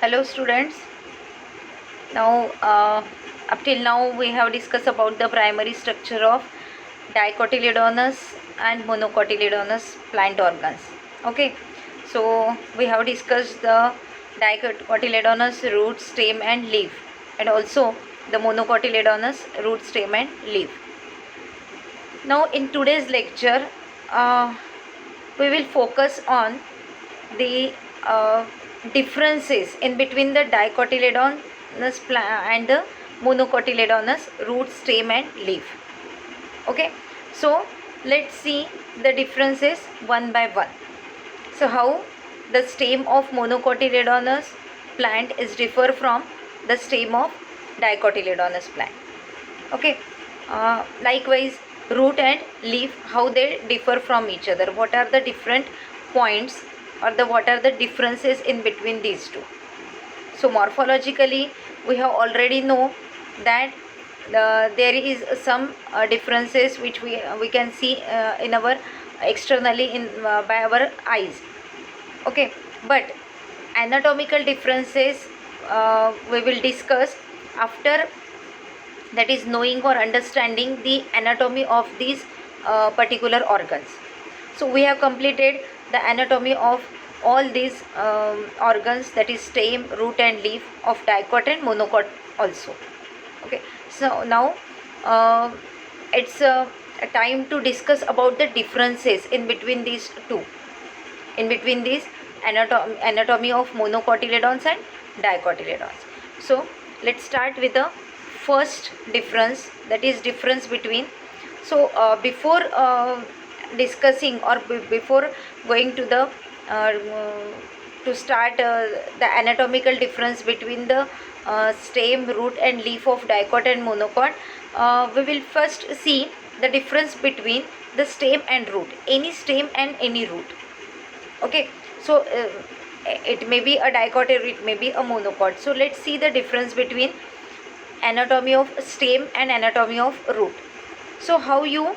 Hello students. Now up till now we have discussed about the primary structure of dicotyledonous and monocotyledonous plant organs. Okay, so we have discussed the dicotyledonous root, stem and leaf, and also the monocotyledonous root, stem and leaf. Now in today's lecture we will focus on the differences in between the dicotyledonous and the monocotyledonous root, stem and leaf. Okay, so let's see the differences one by one. So how the stem of monocotyledonous plant is differ from the stem of dicotyledonous plant. Okay, likewise root and leaf, how they differ from each other, what are the different points or what are the differences in between these two. So morphologically we have already know that there is some differences which we can see in our externally in by our eyes. Okay, but anatomical differences we will discuss after, that is knowing or understanding the anatomy of these particular organs. So we have completed the anatomy of all these organs, that is stem, root and leaf of dicot and monocot also. Okay, so now it's a time to discuss about the differences in between these two, in between these anatomy of monocotyledons and dicotyledons. So let's start with the first difference, that is difference between. So before discussing or before going to the to start the anatomical difference between the stem, root and leaf of dicot and monocot, we will first see the difference between the stem and root, any stem and any root. Okay, so it may be a dicot or it may be a monocot. So let's see the difference between anatomy of stem and anatomy of root. So how you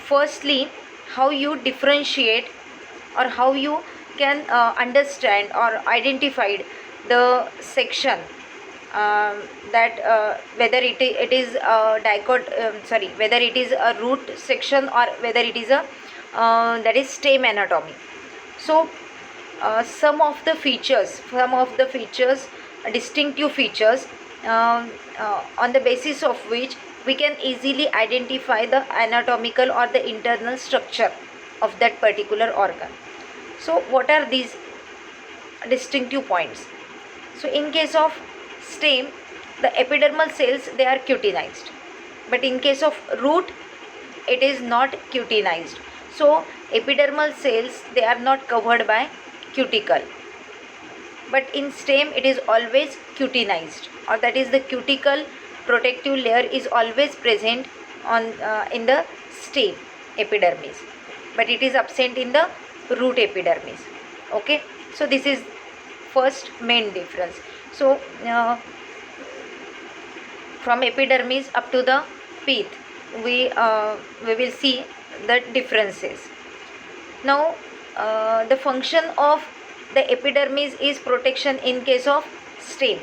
firstly how you differentiate or how you can understand or identify the section that whether it is a dicot whether it is a root section or whether it is a that is stem anatomy. So some of the features, distinctive features on the basis of which we can easily identify the anatomical or the internal structure of that particular organ. So what are these distinctive points? So in case of stem, the epidermal cells, they are cutinized, but in case of root it is not cutinized. So epidermal cells, they are not covered by cuticle, but in stem it is always cutinized, or that is the cuticle protective layer is always present on in the stem epidermis, but it is absent in the root epidermis. Okay, so this is first main difference. So from epidermis up to the pith, we will see the differences. Now the function of the epidermis is protection in case of stem,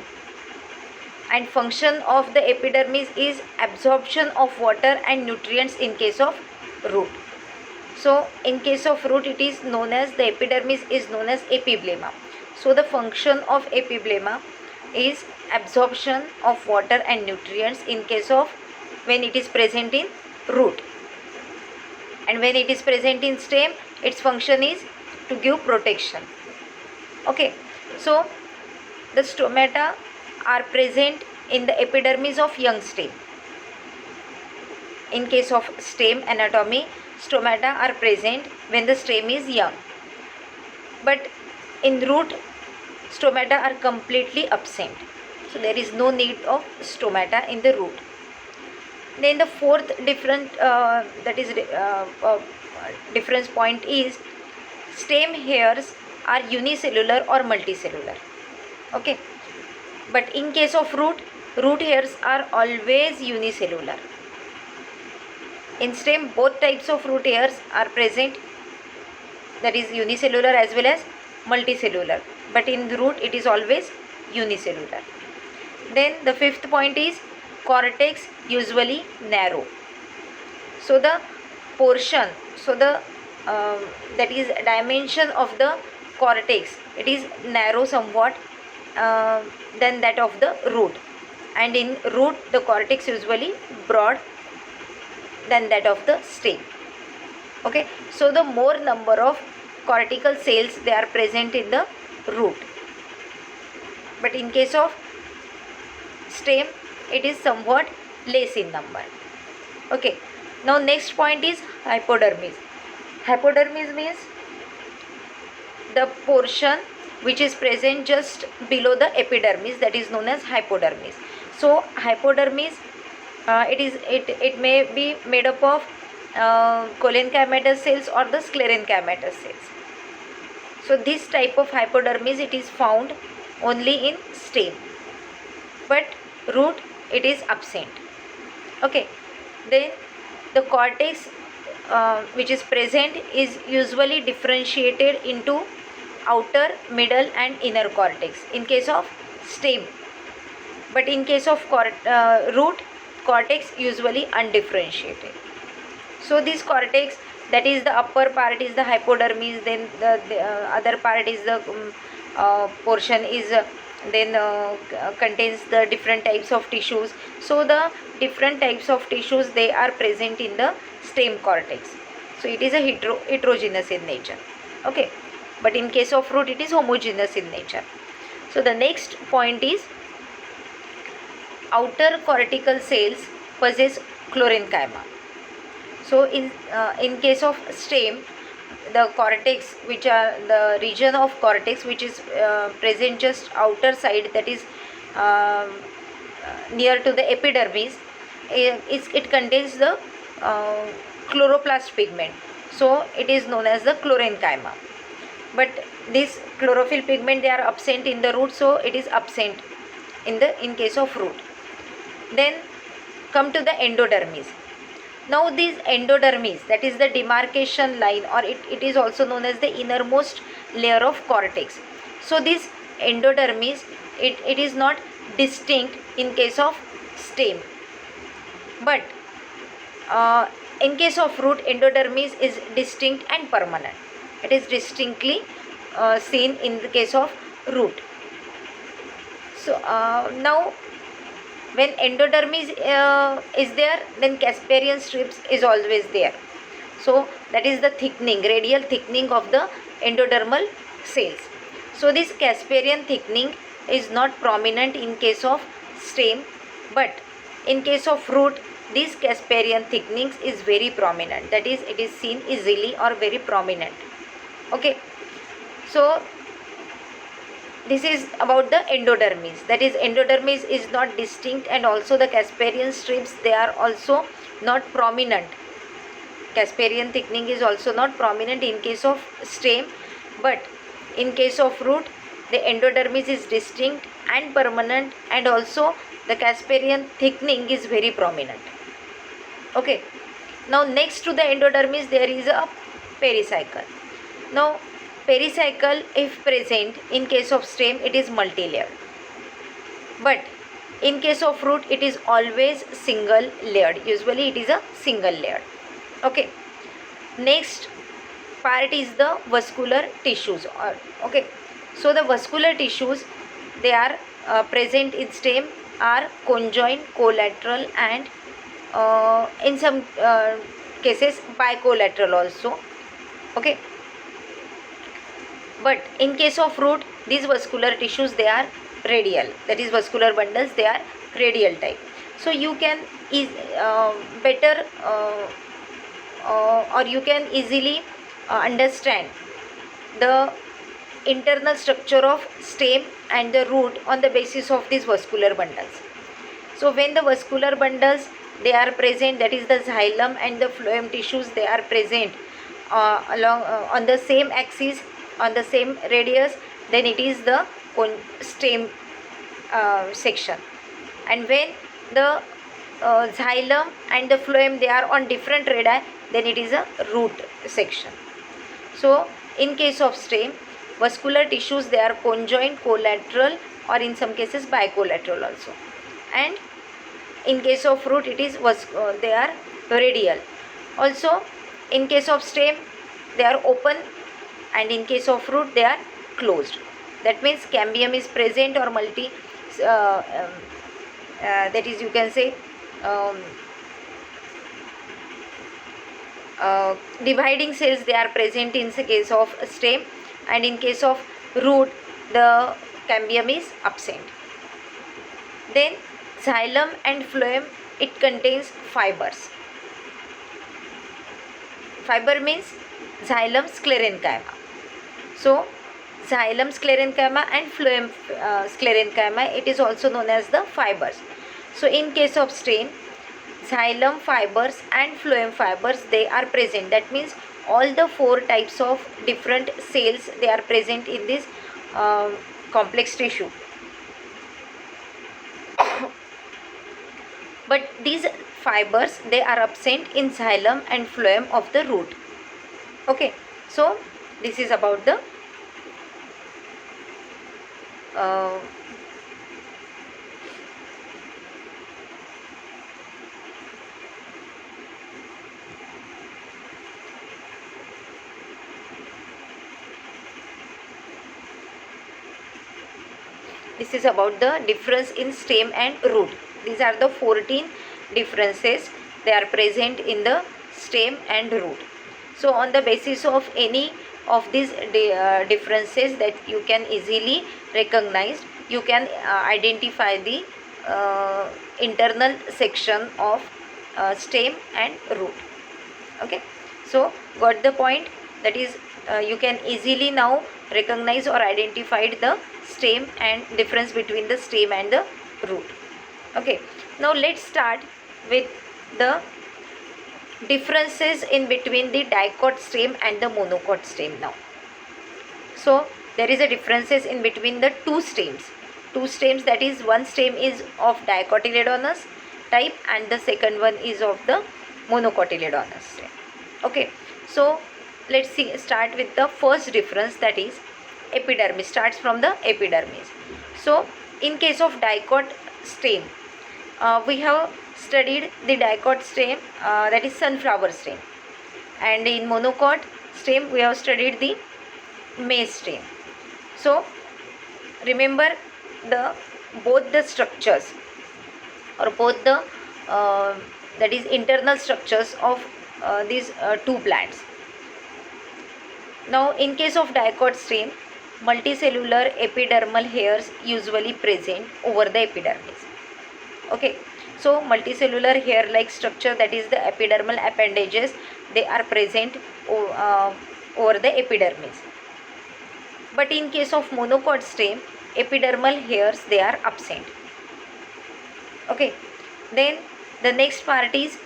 and function of the epidermis is absorption of water and nutrients in case of root. So in case of root, it is known as, the epidermis is known as epiblema. So the function of epiblema is absorption of water and nutrients in case of when it is present in root, and when it is present in stem, its function is to give protection. Okay, so the stomata are present in the epidermis of young stem. In case of stem anatomy, stomata are present when the stem is young, but in root stomata are completely absent. So there is no need of stomata in the root. Then the fourth difference difference point is stem hairs are unicellular or multicellular. Okay, but in case of root hairs are always unicellular. In stem, both types of root hairs are present, that is unicellular as well as multicellular, but in the root it is always unicellular. Then the fifth point is cortex usually narrow. So the portion, so the that is dimension of the cortex, it is narrow somewhat than that of the root, and in root the cortex usually broad than that of the stem. Okay, so the more number of cortical cells they are present in the root, but in case of stem it is somewhat less in number. Okay, now next point is hypodermis. Hypodermis means the portion which is present just below the epidermis, that is known as hypodermis. So hypodermis, it may be made up of cholenchymatous cells or the sclerenchymatous cells. So this type of hypodermis, it is found only in stem, but root it is absent. Okay, then the cortex which is present is usually differentiated into outer, middle and inner cortex in case of stem, but in case of root, cortex usually undifferentiated. So this cortex, that is the upper part is the hypodermis, then the other part is the portion is contains the different types of tissues. So the different types of tissues, they are present in the stem cortex. So it is a heterogeneous in nature. Okay, but in case of root it is homogeneous in nature. So the next point is outer cortical cells possess chlorenchyma. So in case of stem, the cortex, which are the region of cortex which is present just outer side, that is near to the epidermis, it contains the chloroplast pigment. So it is known as the chlorenchyma. But this chlorophyll pigment, they are absent in the root, so it is absent in case of root. Then come to the endodermis. Now this endodermis, that is the demarcation line, or it is also known as the innermost layer of cortex. So this endodermis, it is not distinct in case of stem, but in case of root, endodermis is distinct and permanent. It is distinctly seen in the case of root. So now when endodermis is there, then Casparian strips is always there. So that is the thickening, radial thickening of the endodermal cells. So this Casparian thickening is not prominent in case of stem, but in case of root, this Casparian thickening is very prominent. That is, it is seen easily or very prominent. Okay, so this is about the endodermis. That is, endodermis is not distinct, and also the Casparian strips, they are also not prominent. Casparian thickening is also not prominent in case of stem, but in case of root, the endodermis is distinct and permanent, and also the Casparian thickening is very prominent. Okay, now next to the endodermis there is a pericycle. Now pericycle, if present in case of stem, it is multi-layered, but in case of root it is always single layered. Usually it is a single layered. Okay, next part is the vascular tissues. Okay, so the vascular tissues, they are present in stem are conjoint, collateral and in some cases bicollateral also. Okay, but in case of root, these vascular tissues, they are radial. That is, vascular bundles, they are radial type. So you can better or you can easily understand the internal structure of stem and the root on the basis of these vascular bundles. So when the vascular bundles, they are present, that is the xylem and the phloem tissues, they are present along on the same axis, on the same radius, then it is the stem section. And when the xylem and the phloem, they are on different radii, then it is a root section. So in case of stem, Vascular tissues, they are conjoint, collateral, or in some cases bicollateral also. And in case of root, it is they are radial. Also, in case of stem, they are open, and in case of root, they are closed. That means cambium is present or multi, that is, you can say, um, dividing cells, they are present in the case of stem, and in case of root, the cambium is absent. Then xylem and phloem, it contains fibers. Fiber means xylem sclerenchyma. So xylem sclerenchyma and phloem sclerenchyma, it is also known as the fibers. So in case of stem, xylem fibers and phloem fibers, they are present. That means all the 4 types of different cells, they are present in this complex tissue. But these fibers, they are absent in xylem and phloem of the root. Okay, so this is about the this is about the difference in stem and root. These are the 14 differences, they are present in the stem and root. So on the basis of any of these differences that you can easily recognize, you can identify the internal section of stem and root. Okay, so got the point? That is, you can easily now recognize or identify the stem and difference between the stem and the root. Okay, now let's start with the differences in between the dicot stem and the monocot stem now. So there is a differences in between the two stems, that is, one stem is of dicotyledonous type and the second one is of the monocotyledonous stem. Okay, so let's start with the first difference, that is epidermis. Starts from the epidermis. So in case of dicot stem, we have studied the dicot stem, that is sunflower stem, and in monocot stem we have studied the maize stem. So remember both the structures, or both the that is internal structures of these two plants. Now in case of dicot stem, multicellular epidermal hairs usually present over the epidermis. Okay, so multicellular hair like structure, that is the epidermal appendages, they are present over the epidermis. But in case of monocot stem, epidermal hairs, they are absent. Okay, then the next part is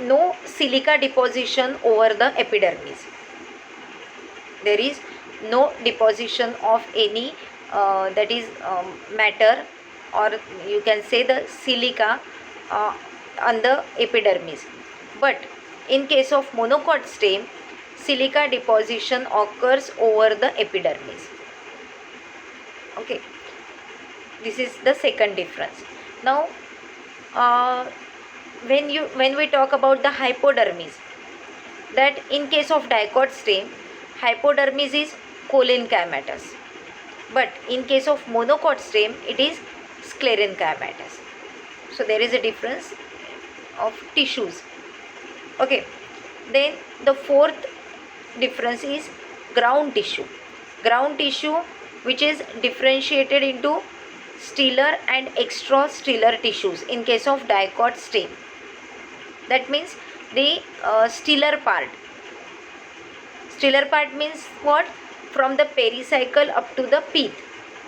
no silica deposition over the epidermis. There is no deposition of any that is matter, or you can say the silica on the epidermis. But in case of monocot stem, silica deposition occurs over the epidermis. Okay, this is the second difference. Now when we talk about the hypodermis, that in case of dicot stem, hypodermis is cholenchymatous, but in case of monocot stem, it is sclerenchymatous. So there is a difference of tissues. Okay, then the fourth difference is ground tissue. Ground tissue, which is differentiated into stellar and extrastellar tissues in case of dicot stem. That means the stellar part. Stellar part means what? From the pericycle up to the pith,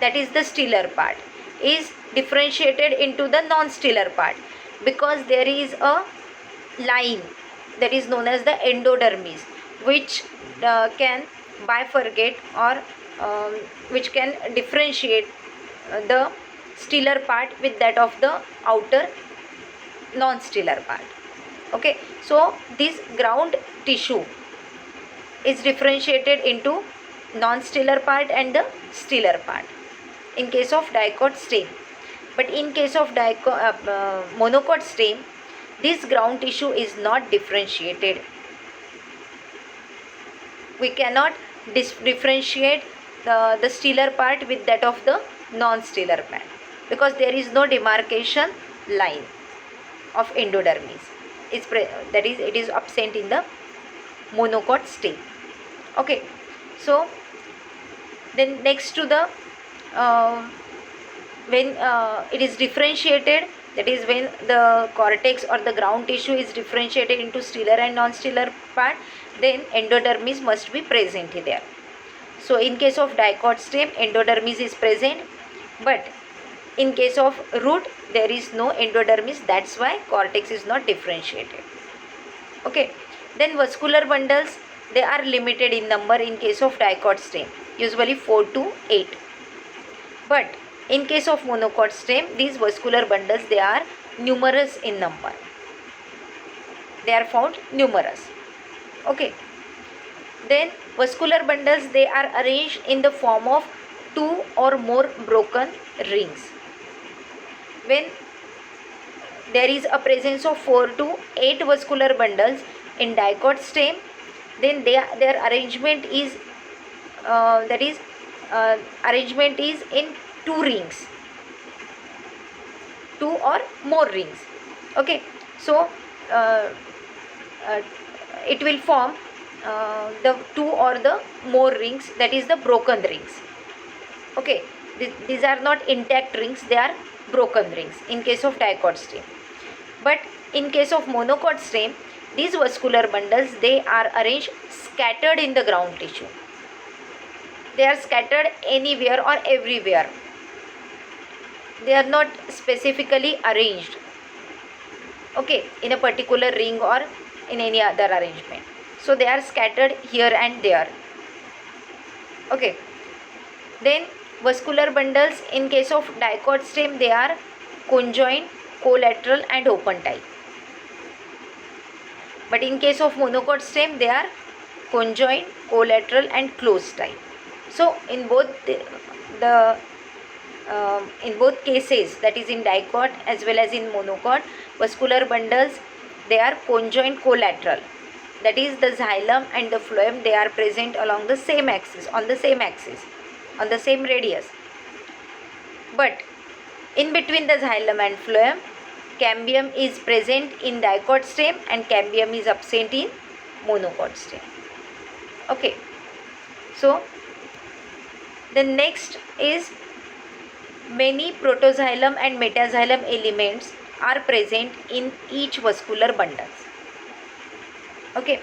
that is the stellar part, is differentiated into the non-stellar part, because there is a line that is known as the endodermis, which can bifurcate, or which can differentiate the stellar part with that of the outer non-stellar part. Okay, so this ground tissue is differentiated into non-stellar part and the stellar part in case of dicot stem. But in case of monocot stem, this ground tissue is not differentiated. We cannot differentiate the stellar part with that of the non-stellar part, because there is no demarcation line of endodermis. That is, it is absent in the monocot stem. Okay, so then next to the when it is differentiated, that is when the cortex or the ground tissue is differentiated into stellar and non-stellar part, then endodermis must be present there. So in case of dicot stem, endodermis is present, but in case of root, there is no endodermis. That's why cortex is not differentiated. Okay, then vascular bundles, they are limited in number in case of dicot stem, usually 4 to 8. But in case of monocot stem, these vascular bundles, they are numerous in number. They are found numerous. Okay, then vascular bundles, they are arranged in the form of 2 or more broken rings. When there is a presence of 4 to 8 vascular bundles in dicot stem, then their arrangement is arrangement is in 2 rings, 2 or more rings. Okay, so it will form the 2 or the more rings, that is the broken rings. Okay, these are not intact rings, they are broken rings in case of dicot stem. But in case of monocot stem, these vascular bundles, they are arranged scattered in the ground tissue. They are scattered anywhere or everywhere. They are not specifically arranged, okay, in a particular ring or in any other arrangement. So they are scattered here and there. Okay, then vascular bundles in case of dicot stem, they are conjoined, collateral and open type. But in case of monocot stem, they are conjoined, collateral and closed type. So in both in both cases, that is in dicot as well as in monocot, vascular bundles, they are conjoined collateral. That is, the xylem and the phloem, they are present along the same axis, on the same radius. But in between the xylem and phloem, cambium is present in dicot stem and cambium is absent in monocot stem. Okay, so the next is many protoxylem and metaxylem elements are present in each vascular bundles. Okay,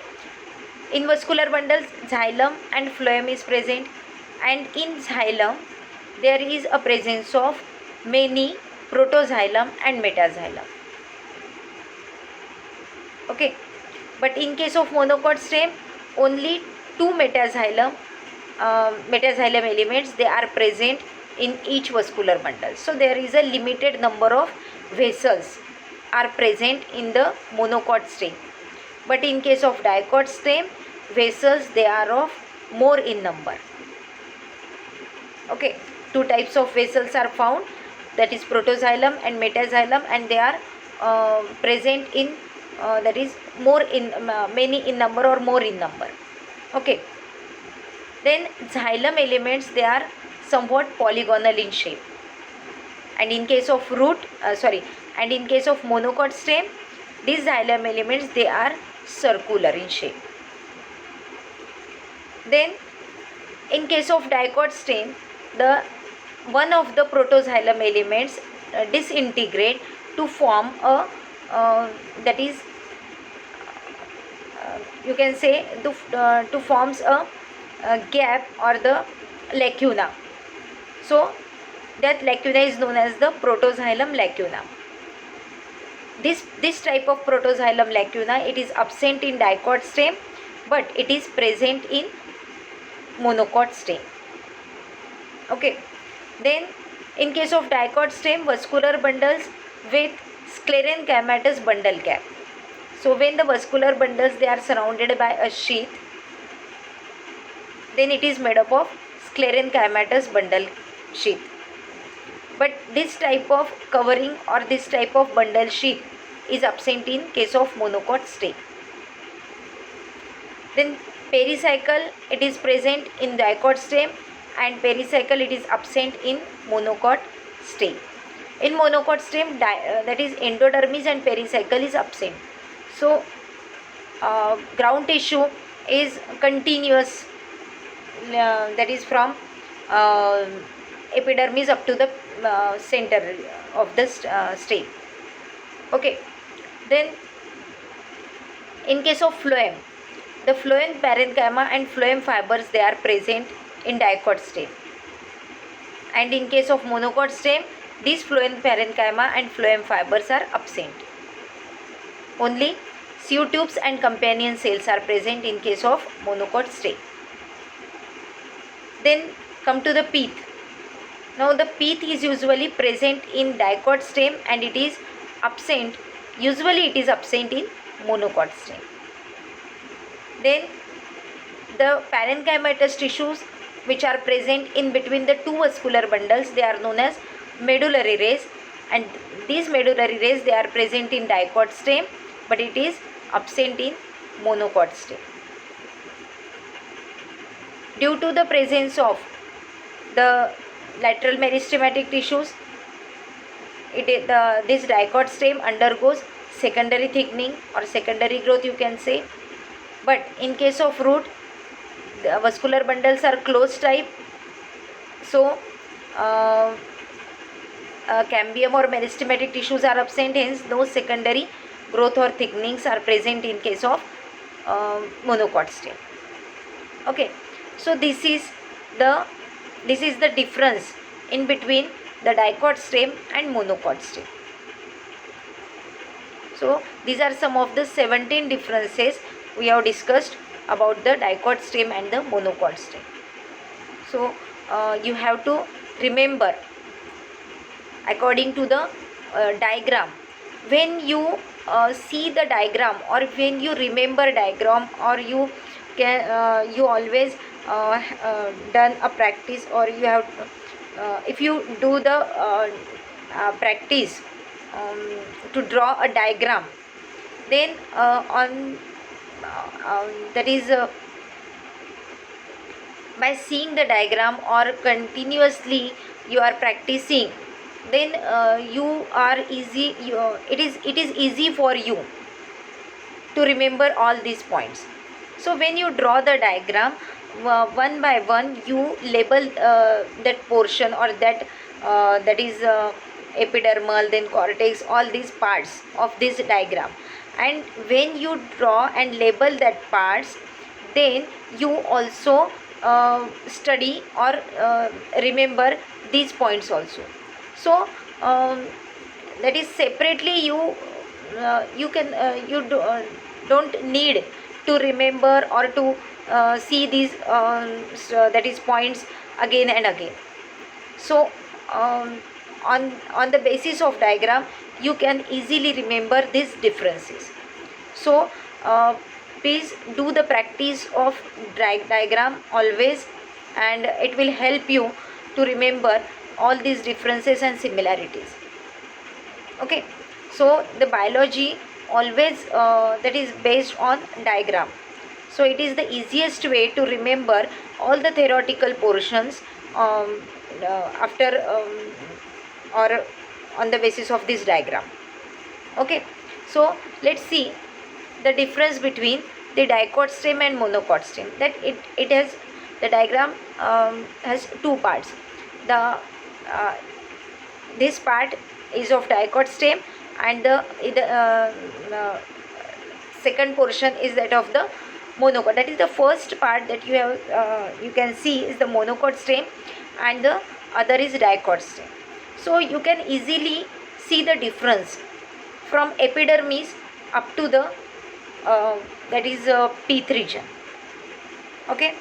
in vascular bundles, xylem and phloem is present, and in xylem there is a presence of many protoxylem and metaxylem. Okay, but in case of monocot stem, only 2 metaxylem elements, they are present in each vascular bundle. So there is a limited number of vessels are present in the monocot stem. But in case of dicot stem, vessels, they are of more in number. Okay, 2 types of vessels are found, that is protoxylem and metaxylem, and they are present in that is more in many in number or more in number. Okay, then xylem elements, they are somewhat polygonal in shape, and in case of and in case of monocot stem, these xylem elements, they are circular in shape. Then in case of dicot stem, the one of the protoxylem elements disintegrate to form a that is you can say to forms a gap or the lacuna. So that lacuna is known as the protoxylem lacuna. This type of protoxylem lacuna, it is absent in dicot stem, but it is present in monocot stem. Okay, then in case of dicot stem, vascular bundles with sclerenchymatous bundle cap. So when the vascular bundles, they are surrounded by a sheath, then it is made up of sclerenchymatous bundle sheath. But this type of covering or this type of bundle sheath is absent in case of monocot stem. Then pericycle, it is present in dicot stem, and pericycle it is absent in monocot stem. In monocot stem, that is endodermis and pericycle is absent. So ground tissue is continuous, that is from epidermis up to the center of the stem. Okay, then in case of phloem, the phloem parenchyma and phloem fibers, they are present in dicot stem, and in case of monocot stem, these phloem parenchyma and phloem fibers are absent. Only sieve tubes and companion cells are present in case of monocot stem. Then come to the pith. Now the pith is usually present in dicot stem and it is absent, usually it is absent in monocot stem. Then the parenchymatous tissues which are present in between the two vascular bundles, they are known as medullary rays, and these medullary rays, they are present in dicot stem but it is absent in monocot stem. Due to the presence of the lateral meristematic tissues, this dicot stem undergoes secondary thickening or secondary growth, you can say. But in case of root, the vascular bundles are closed type, so cambium or meristematic tissues are absent, hence no secondary growth or thickenings are present in case of monocot stem. Okay, so this is the difference in between the dicot stem and monocot stem. So these are some of the 17 differences we have discussed about the dicot stem and the monocot stem. So you have to remember according to the diagram. When you see the diagram, or when you remember diagram, or you can you always done a practice, or you have if you do the practice to draw a diagram, then that is by seeing the diagram or continuously you are practicing, then it is easy for you to remember all these points. So when you draw the diagram, one by one you label that portion, or that is epidermal, then cortex, all these parts of this diagram, and when you draw and label that parts, then you also study or remember these points also. So that is separately you can don't need to remember or to see these that is points again and again. So on the basis of diagram you can easily remember these differences. So please do the practice of diagram always, and it will help you to remember all these differences and similarities. Okay, so the biology always that is based on diagram. So it is the easiest way to remember all the theoretical portions after or on the basis of this diagram. Okay, so let's see the difference between the dicot stem and monocot stem. That it has, the diagram has two parts. The this part is of dicot stem, and the second portion is that of the monocot. That is the first part that you have you can see is the monocot stem, and the other is dicot stem. So you can easily see the difference from epidermis up to the that is pith region. Okay,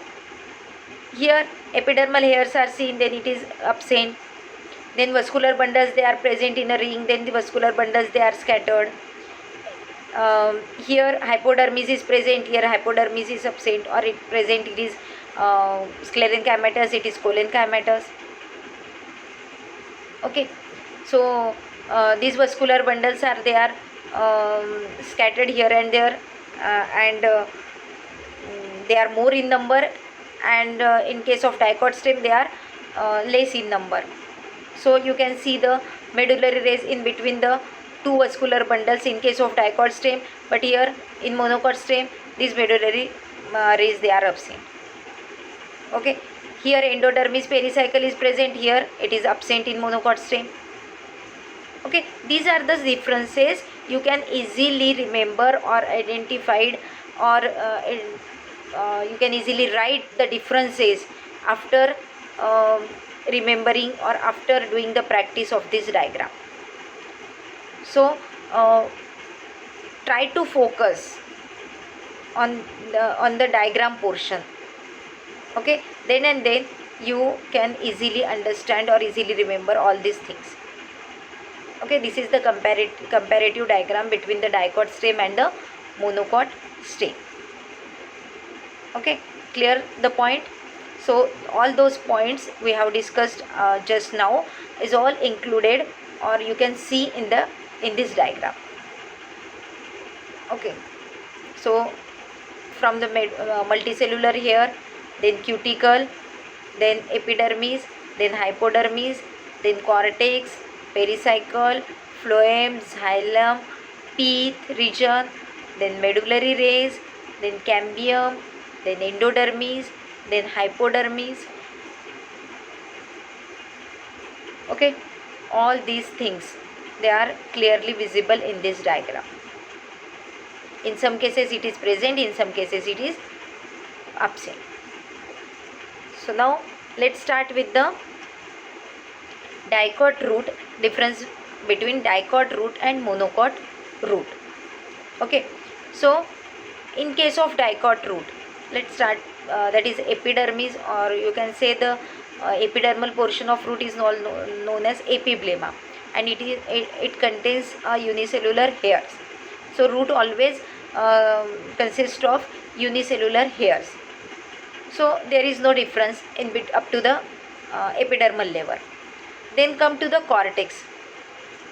here epidermal hairs are seen, then it is absent. Then vascular bundles, they are present in a ring, then the vascular bundles, they are scattered. Here hypodermis is present, here hypodermis is absent, or it present, it is sclerenchymatous, it is collenchymatous. Okay, so these vascular bundles are there, scattered here and there, and they are more in number, and in case of dicot stem they are less in number. So you can see the medullary rays in between the two vascular bundles in case of dicot stem, but here in monocot stem these medullary rays they are absent. Okay, here endodermis pericycle is present, here it is absent in monocot stem. Okay, these are the differences you can easily remember or identified, or you can easily write the differences after remembering or after doing the practice of this diagram. So try to focus on the diagram portion. Okay, then and then you can easily understand or easily remember all these things. Okay, this is the comparative diagram between the dicot stem and the monocot stem. Okay, clear the point? So all those points we have discussed just now is all included, or you can see in this diagram. Okay, so from the multicellular here, then cuticle, then epidermis, then hypodermis, then cortex, pericycle, phloem, xylem, teeth region, then medullary rays, then cambium, then endodermis, then hypodermis. Okay, all these things they are clearly visible in this diagram. In some cases it is present, in some cases it is absent. So now let's start with the dicot root, difference between dicot root and monocot root. Okay, so in case of dicot root, let's start, that is epidermis, or you can say the epidermal portion of root is known as epiblema, and it contains unicellular hairs. So root always consists of unicellular hairs. So there is no difference in up to the epidermal level. Then come to the cortex.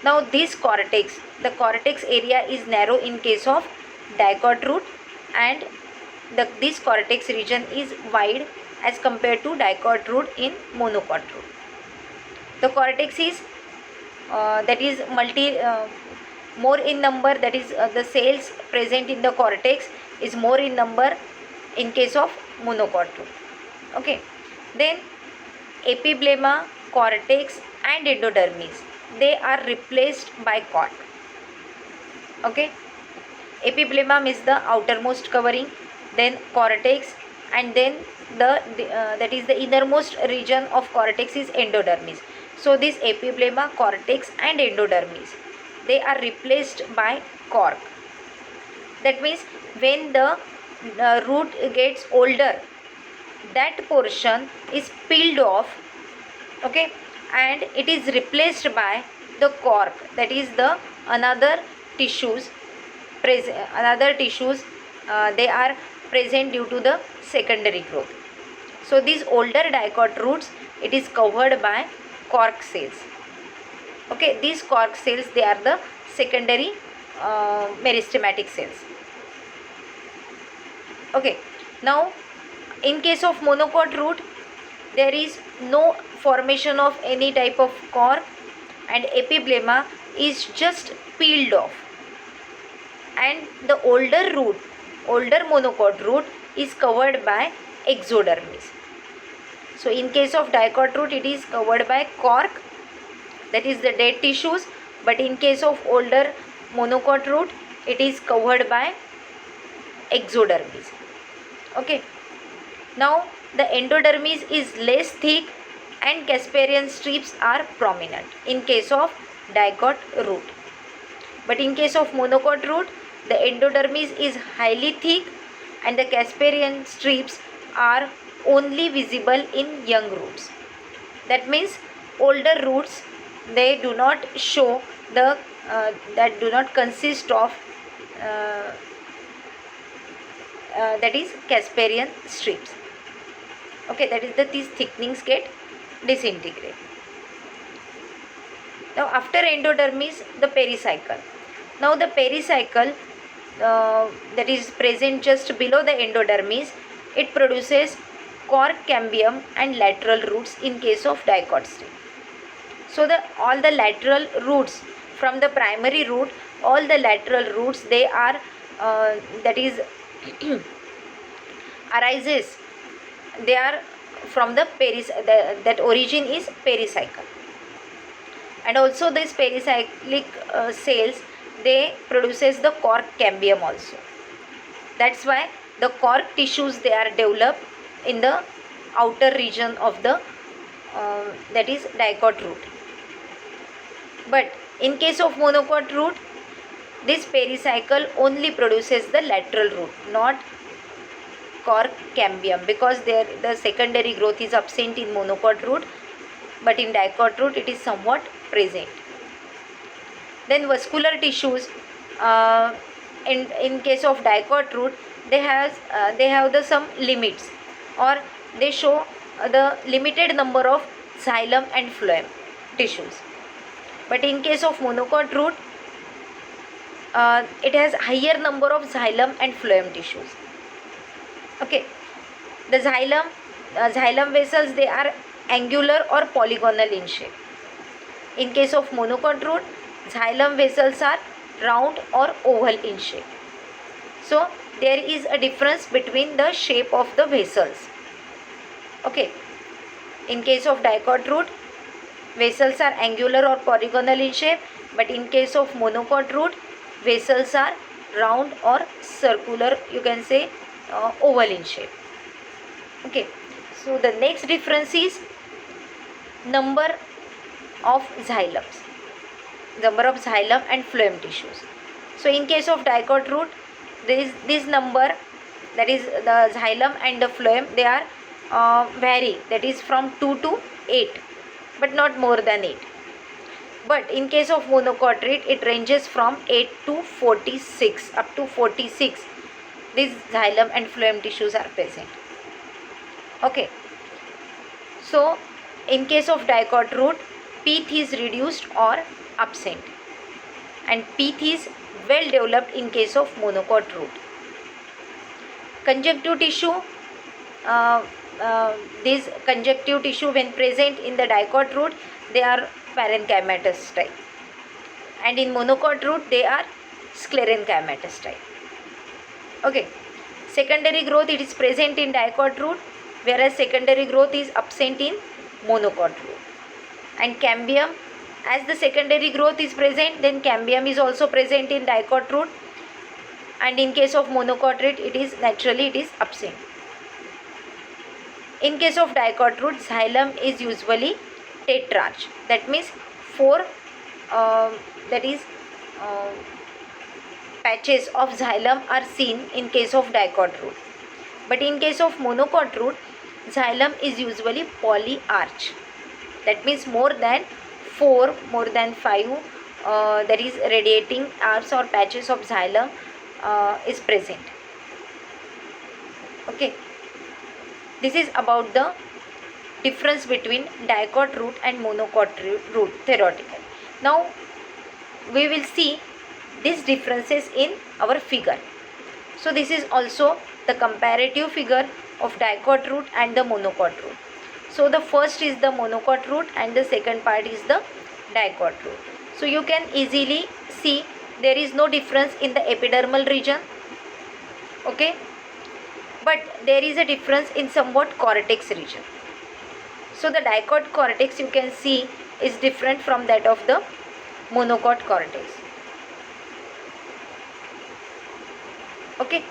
Now this cortex, the cortex area is narrow in case of dicot root, and this cortex region is wide as compared to dicot root in monocot root. The cortex is more in number, that is the cells present in the cortex is more in number in case of monocot root. Okay, then epiblema, cortex and endodermis, they are replaced by cork. Okay, epiblema means the outermost covering, then cortex, and then that is the innermost region of cortex is endodermis. So this epiblema, cortex and endodermis, they are replaced by cork. That means when the root gets older, that portion is peeled off, okay, and it is replaced by the cork, that is the another tissues they are present due to the secondary growth. So these older dicot roots, it is covered by cork cells. Okay, these cork cells, they are the secondary meristematic cells. Okay, now in case of monocot root, there is no formation of any type of cork, and epiblema is just peeled off, and the older monocot root is covered by exodermis. So in case of dicot root, it is covered by cork, that is the dead tissues, but in case of older monocot root, it is covered by exodermis. Okay, now the endodermis is less thick and Casparian strips are prominent in case of dicot root, but in case of monocot root, the endodermis is highly thick and the Casparian strips are only visible in young roots. That means older roots, they do not show the that do not consist of that is Casparian strips. Okay, that is these thickenings get disintegrate. Now after endodermis, the pericycle. Now the pericycle that is present just below the endodermis, it produces cork cambium and lateral roots in case of dicot state. So all the lateral roots from the primary root, all the lateral roots, they are that is arises, they are from the that origin is pericycle. And also these pericyclic cells, they produces the cork cambium also. That's why the cork tissues, they are developed in the outer region of the that is dicot root. But in case of monocot root, this pericycle only produces the lateral root, not cork cambium, because there the secondary growth is absent in monocot root, but in dicot root it is somewhat present. Then vascular tissues, in case of dicot root, they have some limits, or they show the limited number of xylem and phloem tissues. But in case of monocot root, it has higher number of xylem and phloem tissues. Okay, the xylem vessels, they are angular or polygonal in shape. In case of monocot root, xylem vessels are round or oval in shape. So there is a difference between the shape of the vessels. Okay, in case of dicot root, vessels are angular or polygonal in shape, but in case of monocot root, vessels are round or circular, you can say oval in shape. Okay, so the next difference is number of xylems, number of xylem and phloem tissues. So in case of dicot root, there is this number, that is the xylem and the phloem, they are vary, that is from 2 to 8, but not more than 8. But in case of monocot root, it ranges from 8 to 46, up to 46. These xylem and phloem tissues are present. Okay, so in case of dicot root, pith is reduced or absent, and pith is well developed in case of monocot root. Conjunctive tissue, this conjunctive tissue when present in the dicot root, they are parenchymatous type, and in monocot root they are sclerenchymatous type. Okay, secondary growth, it is present in dicot root, whereas secondary growth is absent in monocot root. And cambium, as the secondary growth is present, then cambium is also present in dicot root, and in case of monocot root, it is absent. In case of dicot root, xylem is usually tetrarch, that means 4 patches of xylem are seen in case of dicot root. But in case of monocot root, xylem is usually polyarch, that means more than 4, more than 5 that is radiating arcs or patches of xylem is present. Okay, this is about the difference between dicot root and monocot root theoretically. Now we will see these differences in our figure. So this is also the comparative figure of dicot root and the monocot root. So the first is the monocot root and the second part is the dicot root. So you can easily see there is no difference in the epidermal region. Okay, but there is a difference in somewhat cortex region. So the dicot cortex, you can see, is different from that of the monocot cortex. Okay,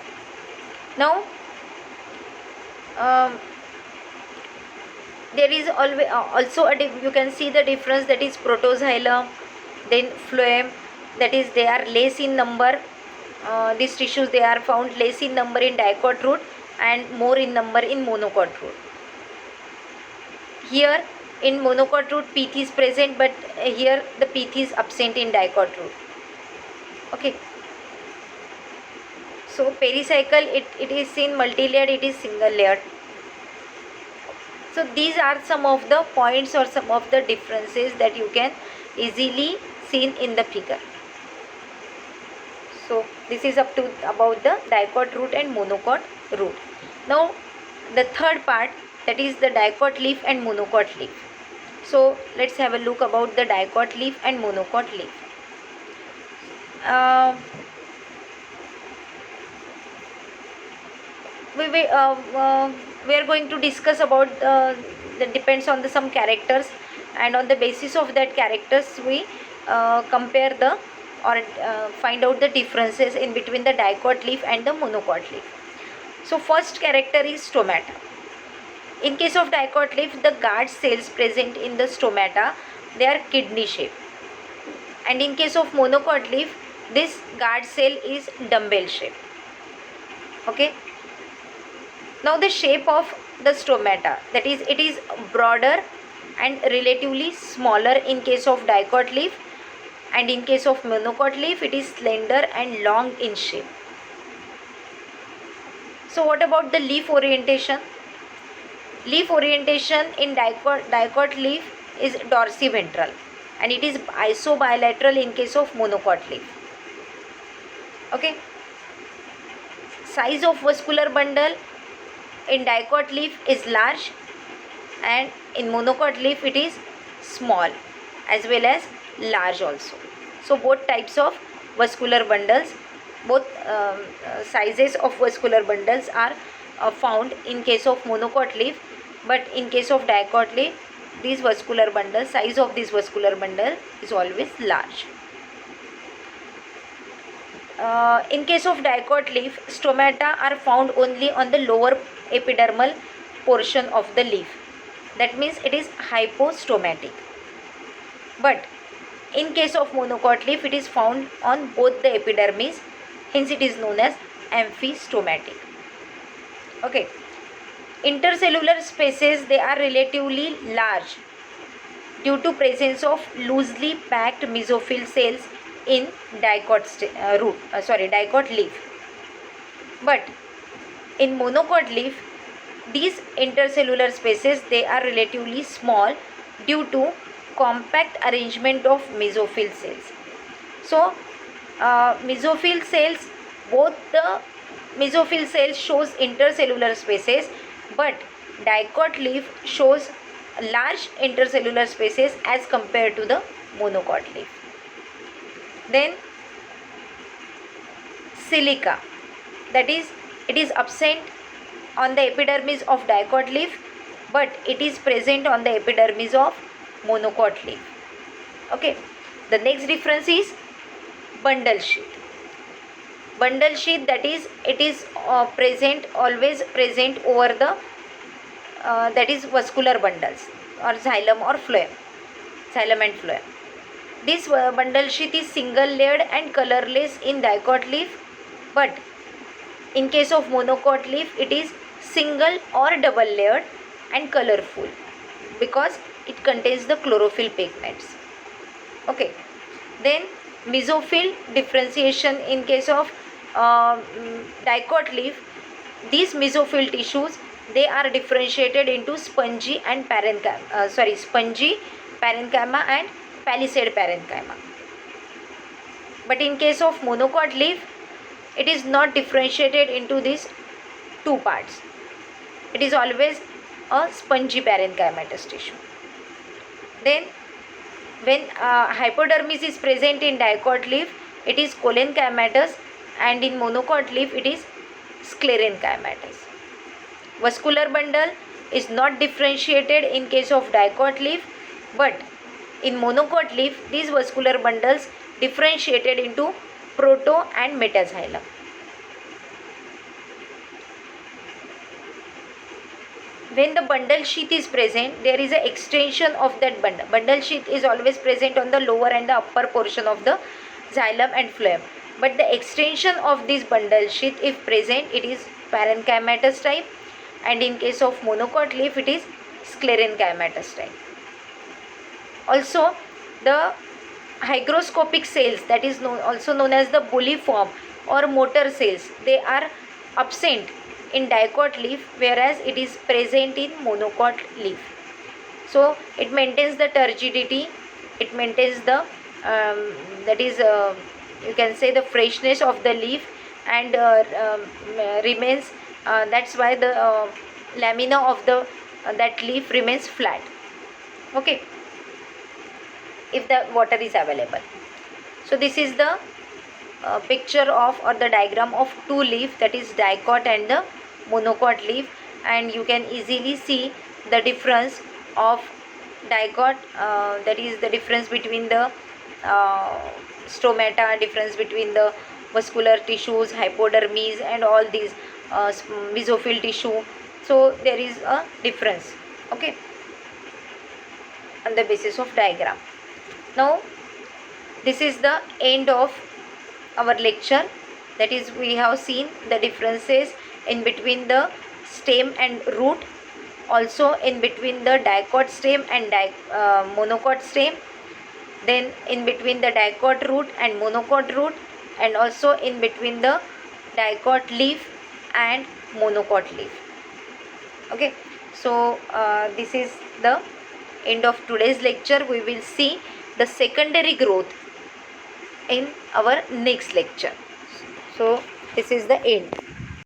now there is always also you can see the difference, that is protoxylem, then phloem, that is they are less in number. These tissues, they are found less in number in dicot root and more in number in monocot root. Here in monocot root, pith is present, but here the pith is absent in dicot root. Okay, so pericycle, it is in multi-layered, it is single layered. So these are some of the points or some of the differences that you can easily seen in the figure. So this is up to about the dicot root and monocot root. Now the third part, that is the dicot leaf and monocot leaf. So let's have a look about the dicot leaf and monocot leaf. We are going to discuss about that depends on the some characters, and on the basis of that characters we compare the or find out the differences in between the dicot leaf and the monocot leaf. So first character is stomata. In case of dicot leaf, the guard cells present in the stomata, they are kidney shape, and in case of monocot leaf, this guard cell is dumbbell shape. Okay. Now the shape of the stomata, that is it is broader and relatively smaller in case of dicot leaf, and in case of monocot leaf it is slender and long in shape. So what about the leaf orientation? Leaf orientation in dicot leaf is dorsiventral, and it is isobilateral in case of monocot leaf. Okay. Size of vascular bundle in dicot leaf is large, and in monocot leaf it is small as well as large also. So both types of vascular bundles, both sizes of vascular bundles are found in case of monocot leaf, but in case of dicot leaf, these vascular bundle, size of this vascular bundle is always large. In case of dicot leaf, stomata are found only on the lower epidermal portion of the leaf. That means it is hypostomatic. But in case of monocot leaf, it is found on both the epidermis, hence it is known as amphistomatic. Okay. Intercellular spaces, they are relatively large due to presence of loosely packed mesophyll cells in dicot leaf. But in monocot leaf, these intercellular spaces, they are relatively small due to compact arrangement of mesophyll cells. So mesophyll cells, both the mesophyll cells shows intercellular spaces, but dicot leaf shows large intercellular spaces as compared to the monocot leaf. Then silica, that is it is absent on the epidermis of dicot leaf, but it is present on the epidermis of monocot leaf. Okay. The next difference is bundle sheath. Bundle sheath, that is it is always present over the that is vascular bundles or xylem or phloem, xylem and phloem. This bundle sheath is single layered and colorless in dicot leaf, but in case of monocot leaf it is single or double layered and colorful because it contains the chlorophyll pigments. Okay. Then mesophyll differentiation in case of dicot leaf, these mesophyll tissues, they are differentiated into spongy parenchyma and palisade parenchyma. But in case of monocot leaf, it is not differentiated into these two parts. It is always a spongy parenchymatous tissue. Then when hypodermis is present in dicot leaf, it is cholenchymatous, and in monocot leaf it is sclerenchymatous. Vascular bundle is not differentiated in case of dicot leaf, but in monocot leaf these vascular bundles differentiated into proto and metaxylem. When the bundle sheath is present, there is an extension of that bundle. Bundle sheath is always present on the lower and the upper portion of the xylem and phloem. But the extension of this bundle sheath, if present, it is parenchymatous type, and in case of monocot leaf, it is sclerenchymatous type. Also, the hygroscopic cells, that is also known as the bulliform or motor cells, they are absent in dicot leaf, whereas it is present in monocot leaf. So it maintains the turgidity, it maintains the that is you can say the freshness of the leaf, and remains that's why the lamina of the that leaf remains flat. Okay, if the water is available. So this is the picture of or the diagram of two leaf, that is dicot and the monocot leaf, and you can easily see the difference of dicot, that is the difference between the stomata, difference between the muscular tissues, hypodermis, and all these mesophyll tissue. So there is a difference, okay, on the basis of diagram. Now this is the end of our lecture, that is we have seen the differences in between the stem and root, also in between the dicot stem and monocot stem, then in between the dicot root and monocot root, and also in between the dicot leaf and monocot leaf. Okay, so this is the end of today's lecture. We will see the secondary growth in our next lecture. So this is the end.